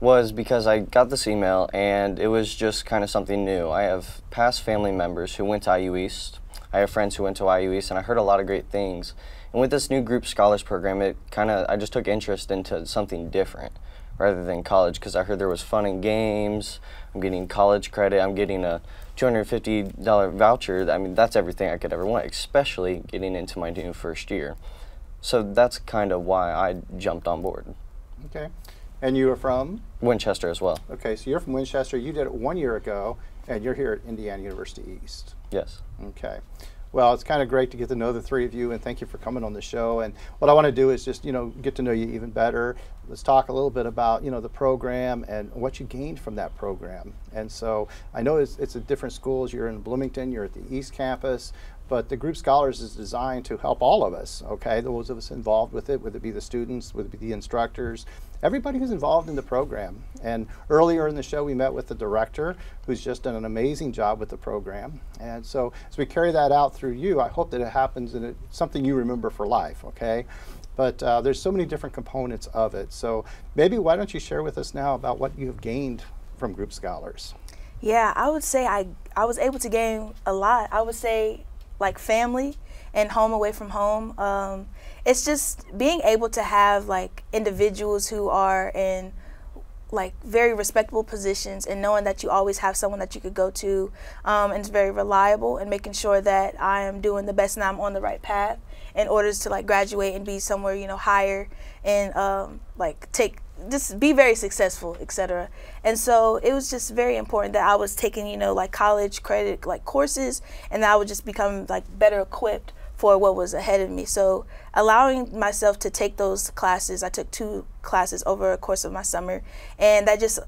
was because I got this email and it was just kind of something new. I have past family members who went to IU East. I have friends who went to IU East, and I heard a lot of great things. And with this new Group Scholars program, I just took interest into something different rather than college, because I heard there was fun and games. I'm getting college credit. I'm getting a $250 voucher. I mean, that's everything I could ever want, especially getting into my new first year. So that's kind of why I jumped on board. Okay, and you are from? Winchester as well. Okay, so you're from Winchester. You did it 1 year ago, and you're here at Indiana University East. Yes. Okay. Well, it's kind of great to get to know the three of you, and thank you for coming on the show. And what I want to do is just, get to know you even better. Let's talk a little bit about, the program and what you gained from that program. And so I know it's a different schools. You're in Bloomington, you're at the East Campus, but the Group Scholars is designed to help all of us, okay? Those of us involved with it, whether it be the students, whether it be the instructors, everybody who's involved in the program. And earlier in the show, we met with the director, who's just done an amazing job with the program. And so as we carry that out through you, I hope that it happens and it's something you remember for life, okay? But there's so many different components of it. So maybe why don't you share with us now about what you have gained from Group Scholars? Yeah, I would say I was able to gain a lot. I would say like family and home away from home. It's just being able to have like individuals who are in like very respectable positions, and knowing that you always have someone that you could go to, and it's very reliable, and making sure that I am doing the best and I'm on the right path in order to like graduate and be somewhere higher and just be very successful, etc. And so it was just very important that I was taking like college credit like courses, and that I would just become like better equipped for what was ahead of me. So allowing myself to take those classes, I took 2 classes over a course of my summer, and that just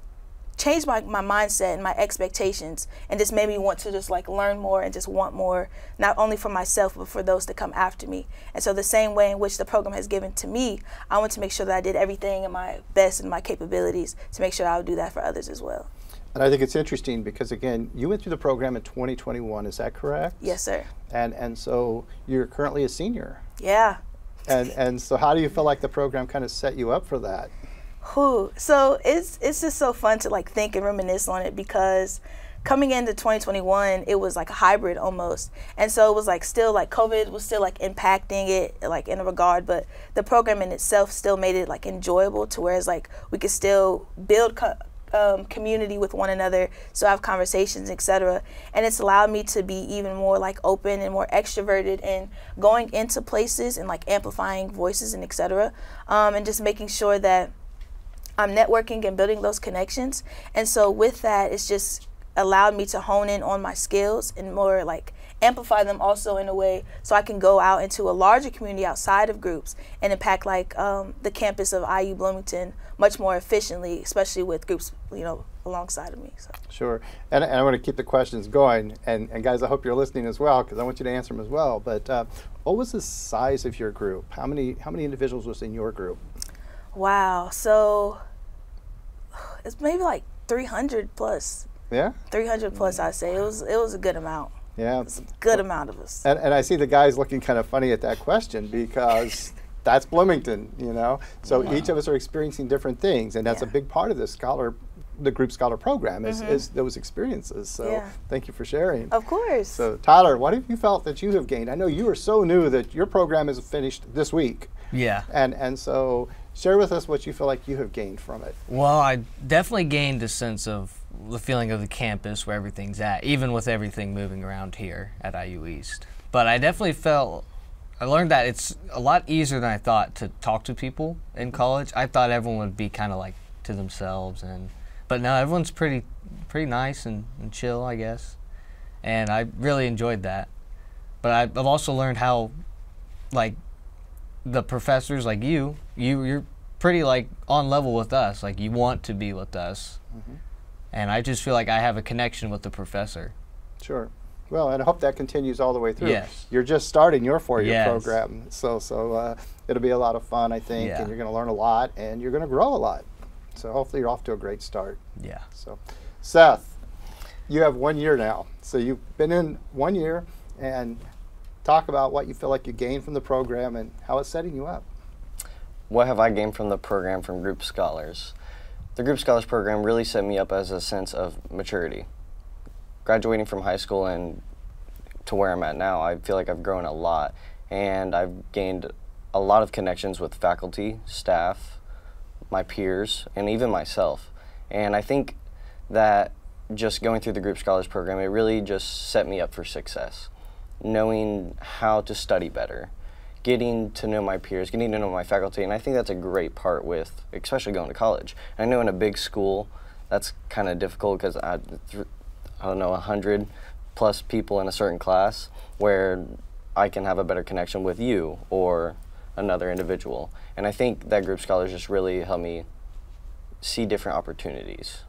changed my mindset and my expectations, and just made me want to just like learn more and just want more, not only for myself but for those to come after me. And so the same way in which the program has given to me, I want to make sure that I did everything in my best and my capabilities to make sure I would do that for others as well. And I think it's interesting because, again, you went through the program in 2021, is that correct? Yes, sir. And so you're currently a senior. Yeah. And so how do you feel like the program kind of set you up for that? So it's just so fun to like think and reminisce on it, because coming into 2021, it was like a hybrid almost. And so it was like still like COVID was still like impacting it like in a regard, but the program in itself still made it like enjoyable to whereas like we could still build community with one another, so have conversations, etc. And it's allowed me to be even more like open and more extroverted and going into places and like amplifying voices and etc. And just making sure that I'm networking and building those connections. And so with that, it's just allowed me to hone in on my skills and more like amplify them also in a way so I can go out into a larger community outside of groups and impact like the campus of IU Bloomington much more efficiently, especially with groups, you know, alongside of me. So. Sure, and I want to keep the questions going, and guys, I hope you're listening as well, because I want you to answer them as well. But what was the size of your group? How many individuals was in your group? Wow, so it's maybe like 300 plus. Yeah, 300 plus, I say. It was a good amount. yeah, It's a good amount of us. and I see the guys looking kind of funny at that question because that's Bloomington, you know. So each of us are experiencing different things, and that's a big part of the Group Scholar program is those experiences. So thank you for sharing. Of course. So Tyler, what have you felt that you have gained? I know you are so new that your program is finished this week. Yeah. And so share with us what you feel like you have gained from it. Well, I definitely gained a sense of the feeling of the campus where everything's at, even with everything moving around here at IU East. But I definitely I learned that it's a lot easier than I thought to talk to people in college. I thought everyone would be kind of like to themselves, but no, everyone's pretty nice and chill, I guess. And I really enjoyed that. But I've also learned how, like, the professors, like you're pretty like on level with us. Like, you want to be with us. And I just feel like I have a connection with the professor. Sure. Well, and I hope that continues all the way through. Yes. You're just starting your four-year Yes. program, so it'll be a lot of fun, I think, and you're going to learn a lot, and you're going to grow a lot. So hopefully you're off to a great start. Yeah. So, Seth, you have 1 year now. So you've been in 1 year, and talk about what you feel like you gained from the program and how it's setting you up. What have I gained from the program from Group Scholars? The Group Scholars program really set me up as a sense of maturity. Graduating from high school and to where I'm at now, I feel like I've grown a lot, and I've gained a lot of connections with faculty, staff, my peers, and even myself. And I think that just going through the Group Scholars program, it really just set me up for success. Knowing how to study better, getting to know my peers, getting to know my faculty, and I think that's a great part with, especially going to college. I know in a big school, that's kind of difficult because I don't know, 100 plus people in a certain class where I can have a better connection with you or another individual. And I think that Group Scholars just really helped me see different opportunities.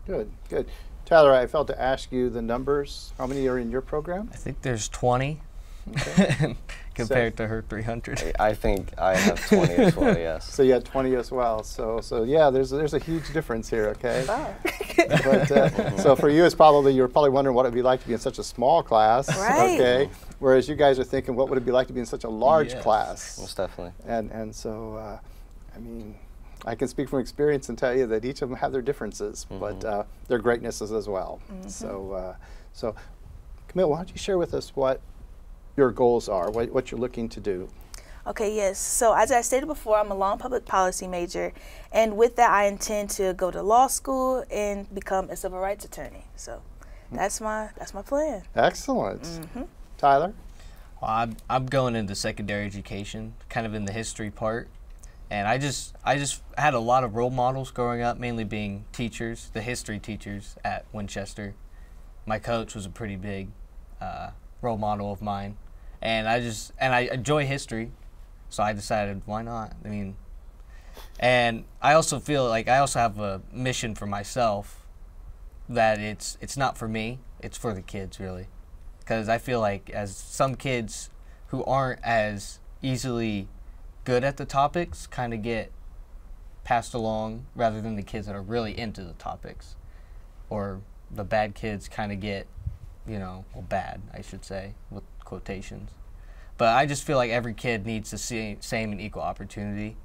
Good, good. Tyler, I felt to ask you the numbers. How many are in your program? I think there's 20 compared to her 300. I think I have 20 as well, yes. So you had 20 as well. So yeah, there's a huge difference here, okay? Wow. But, so for you, you're probably wondering what it'd be like to be in such a small class, Right. okay? Whereas you guys are thinking, what would it be like to be in such a large Yes. class? Most definitely. And so, I mean, I can speak from experience and tell you that each of them have their differences, but their greatnesses as well. So Camille, why don't you share with us what your goals are, what you're looking to do? Okay, yes. So as I stated before, I'm a law and public policy major, and with that, I intend to go to law school and become a civil rights attorney. So that's my plan. Excellent. Tyler? Well, I'm going into secondary education, kind of in the history part. And I just had a lot of role models growing up, mainly being teachers, the history teachers at Winchester. My coach was a pretty big role model of mine, and I enjoy history, so I decided, why not? I mean, and I also feel like I also have a mission for myself that it's not for me, it's for the kids, really, because I feel like as some kids who aren't as easily good at the topics kind of get passed along rather than the kids that are really into the topics, or the bad kids kind of get, well, bad, I should say, with quotations. But I just feel like every kid needs the same and equal opportunity.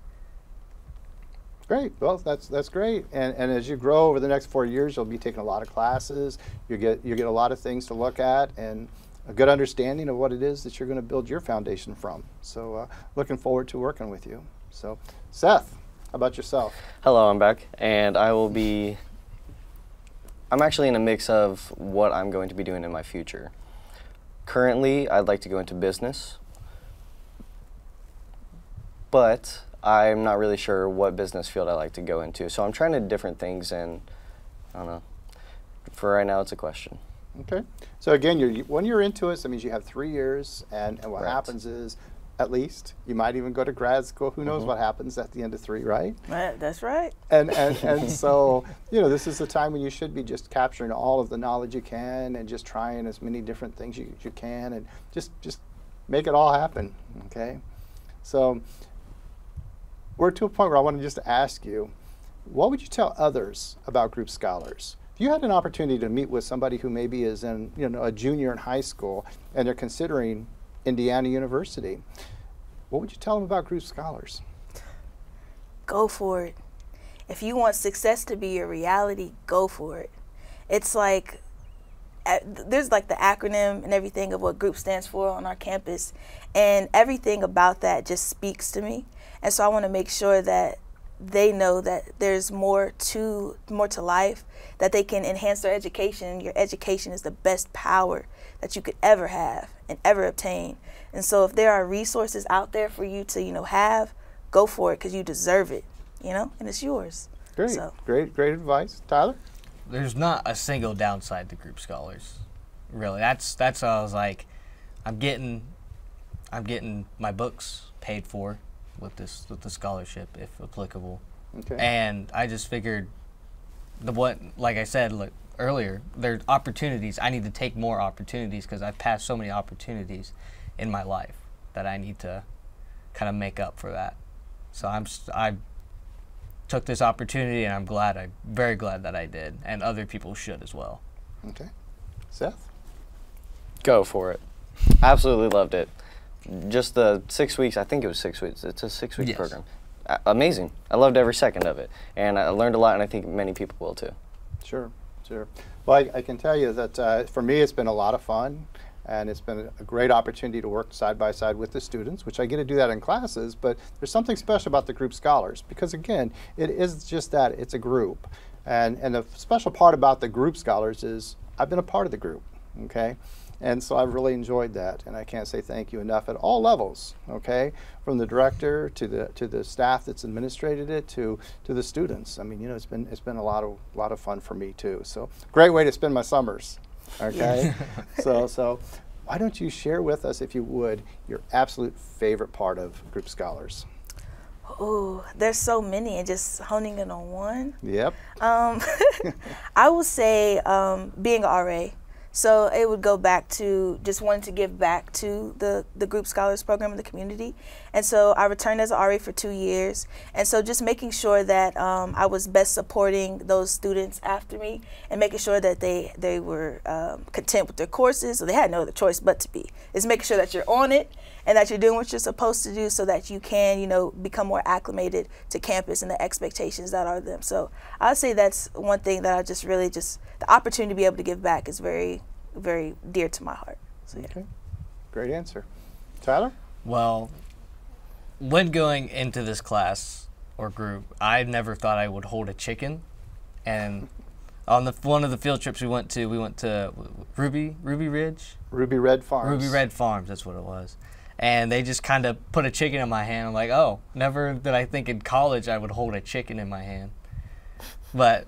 Great. Well, that's great. And as you grow over the next 4 years, you'll be taking a lot of classes. You get a lot of things to look at and a good understanding of what it is that you're going to build your foundation from. So looking forward to working with you. So Seth, how about yourself? Hello, I'm back, and I'm actually in a mix of what I'm going to be doing in my future. Currently, I'd like to go into business, but I'm not really sure what business field I like to go into. So I'm trying to different things, and I don't know. For right now, it's a question. Okay. So again, when you're into it, that means you have 3 years, and what Right. happens is, at least, you might even go to grad school. Who knows what happens at the end of 3, right? That's right. And so, you know, this is the time when you should be just capturing all of the knowledge you can and just trying as many different things you can, and just make it all happen, okay? So we're to a point where I want to just ask you, what would you tell others about group scholars? If you had an opportunity to meet with somebody who maybe is in, you know, a junior in high school and they're considering Indiana University, what would you tell them about group scholars? Go for it. If you want success to be your reality, go for it. It's like, there's like the acronym and everything of what group stands for on our campus, and everything about that just speaks to me. And so I want to make sure that they know that there's more to life, that they can enhance their education. Your education is the best power that you could ever have and ever obtain. And so if there are resources out there for you to, you know, have, go for it, because you deserve it, you know, and it's yours. Great, So. great advice. Tyler? There's not a single downside to group scholars, really. That's how I was like, I'm getting my books paid for with the scholarship, if applicable. Okay. And I just figured, like I said earlier, there's opportunities. I need to take more opportunities because I've passed so many opportunities in my life that I need to kind of make up for that. So I took this opportunity, and I'm very glad that I did, and other people should as well. Okay. Seth? Go for it. Absolutely loved it. Just the 6 weeks, I think it was 6 weeks. It's a 6-week Yes. program. Amazing. I loved every second of it. And I learned a lot, and I think many people will too. Sure. Well, I can tell you that for me it's been a lot of fun, and it's been a great opportunity to work side by side with the students, which I get to do that in classes, but there's something special about the group scholars, because again, it is just that, it's a group. And the special part about the group scholars is I've been a part of the group, okay? And so I've really enjoyed that, and I can't say thank you enough at all levels, okay? From the director to the staff that's administrated it to the students. I mean, you know, it's been a lot of fun for me too. So great way to spend my summers, okay? so why don't you share with us, if you would, your absolute favorite part of group scholars? Oh, there's so many, and just honing in on one. Yep. I would say being an RA. So it would go back to just wanting to give back to the Group Scholars Program in the community. And so I returned as an RA for 2 years. And so just making sure that I was best supporting those students after me, and making sure that they were content with their courses. So they had no other choice but to be. It's making sure that you're on it and that you're doing what you're supposed to do, so that you can, you know, become more acclimated to campus and the expectations that are them. So I'd say that's one thing that I just really the opportunity to be able to give back is very, very dear to my heart. So yeah. Okay. Great answer. Tyler? Well, when going into this class or group, I never thought I would hold a chicken. And on one of the field trips we went to Ruby Ridge? Ruby Red Farms. Ruby Red Farms, that's what it was. And they just kind of put a chicken in my hand. I'm like, oh, never did I think in college I would hold a chicken in my hand. But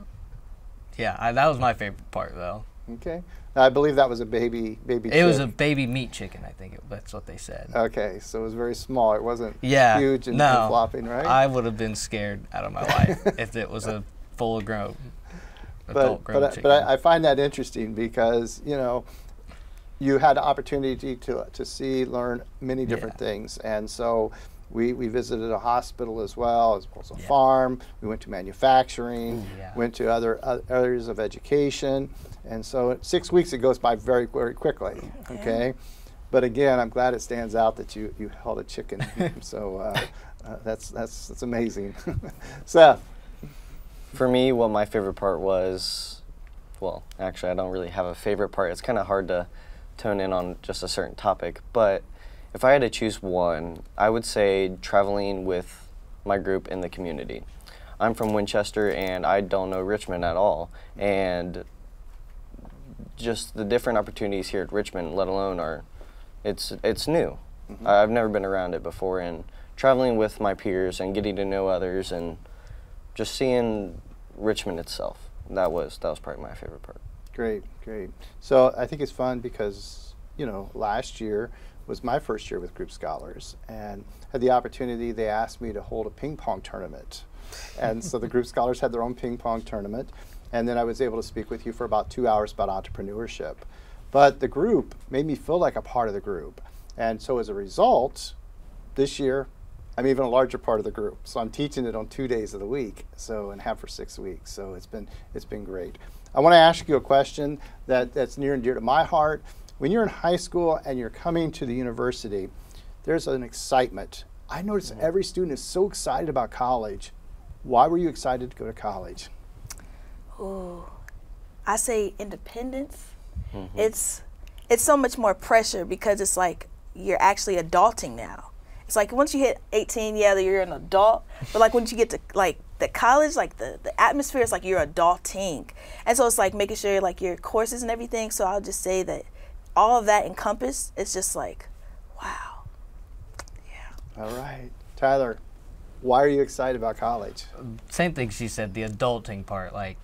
yeah, that was my favorite part, though. Okay. I believe that was a baby It chick. was a baby meat chicken, I think. That's what they said. Okay, so it was very small. It wasn't huge and no, flopping, right? I would have been scared out of my life if it was a full-grown adult-grown chicken. But I find that interesting, because, you know, you had the opportunity to see, learn many different things. And so we visited a hospital as well as a farm. We went to manufacturing, went to other areas of education. And so 6 weeks, it goes by very, very quickly, okay? But again, I'm glad it stands out that you held a chicken. So that's amazing. Seth? For me, what my favorite part was, well, actually I don't really have a favorite part. It's kind of hard to tone in on just a certain topic, but if I had to choose one, I would say traveling with my group in the community. I'm from Winchester, and I don't know Richmond at all, and just the different opportunities here at Richmond, let alone it's new. Mm-hmm. I've never been around it before, and traveling with my peers and getting to know others and just seeing Richmond itself, that was probably my favorite part. Great, great. So I think it's fun because, you know, last year was my first year with Group Scholars, and had the opportunity, they asked me to hold a ping pong tournament. And so the Group Scholars had their own ping pong tournament, and then I was able to speak with you for about 2 hours about entrepreneurship. But the group made me feel like a part of the group. And so as a result, this year, I'm even a larger part of the group. So I'm teaching it on 2 days of the week, and have for 6 weeks. So it's been great. I want to ask you a question that's near and dear to my heart. When you're in high school and you're coming to the university, there's an excitement. I notice every student is so excited about college. Why were you excited to go to college? Oh, I say independence. It's so much more pressure because it's like you're actually adulting now. It's like once you hit 18, yeah, you're an adult. But like once you get to like the college, like the atmosphere is like you're adulting. And so it's like making sure like your courses and everything. So I'll just say that all of that encompassed, it's just like, wow. Yeah. All right. Tyler, why are you excited about college? Same thing she said, the adulting part. Like,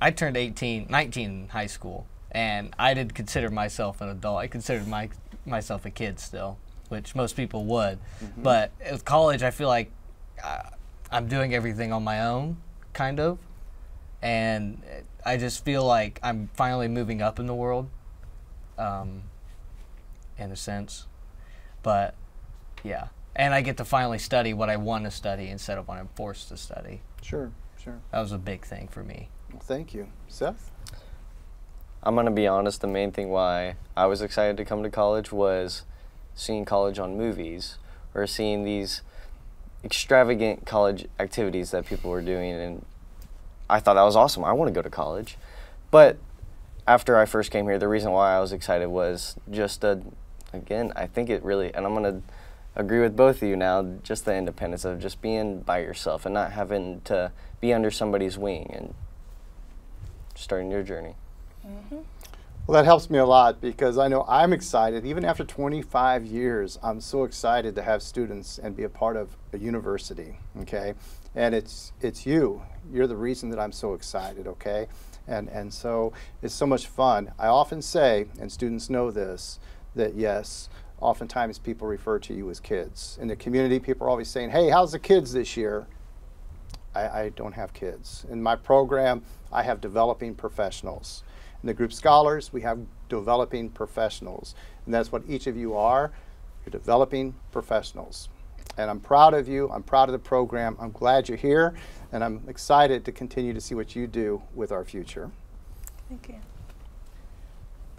I turned 19 in high school, and I didn't consider myself an adult. I considered myself a kid still, which most people would. But with college, I feel like I'm doing everything on my own, kind of. And I just feel like I'm finally moving up in the world, in a sense. But, yeah. And I get to finally study what I want to study instead of what I'm forced to study. Sure, sure. That was a big thing for me. Well, thank you. Seth? I'm going to be honest, the main thing why I was excited to come to college was seeing college on movies or seeing these extravagant college activities that people were doing, and I thought that was awesome. I want to go to college. But after I first came here, the reason why I was excited was just, again, I think it really, and I'm going to agree with both of you now, just the independence of just being by yourself and not having to be under somebody's wing and starting your journey. Well, that helps me a lot because I know I'm excited. Even after 25 years, I'm so excited to have students and be a part of a university, okay? And it's you. You're the reason that I'm so excited, okay? And so it's so much fun. I often say, and students know this, that yes, oftentimes people refer to you as kids. In the community, people are always saying, hey, how's the kids this year? I don't have kids. In my program, I have developing professionals. In the Group Scholars, we have developing professionals. And that's what each of you are. You're developing professionals. And I'm proud of you. I'm proud of the program. I'm glad you're here. And I'm excited to continue to see what you do with our future. Thank you.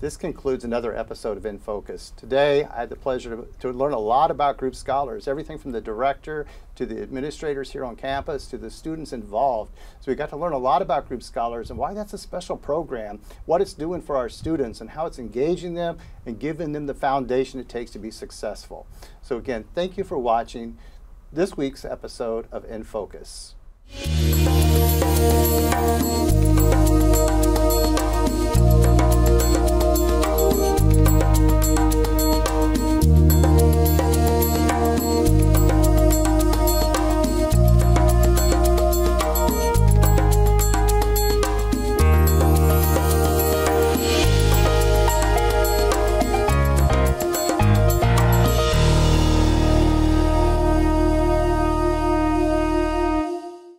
This concludes another episode of In Focus. Today, I had the pleasure to learn a lot about Group Scholars, everything from the director to the administrators here on campus to the students involved. So we got to learn a lot about Group Scholars and why that's a special program, what it's doing for our students and how it's engaging them and giving them the foundation it takes to be successful. So again, thank you for watching this week's episode of In Focus.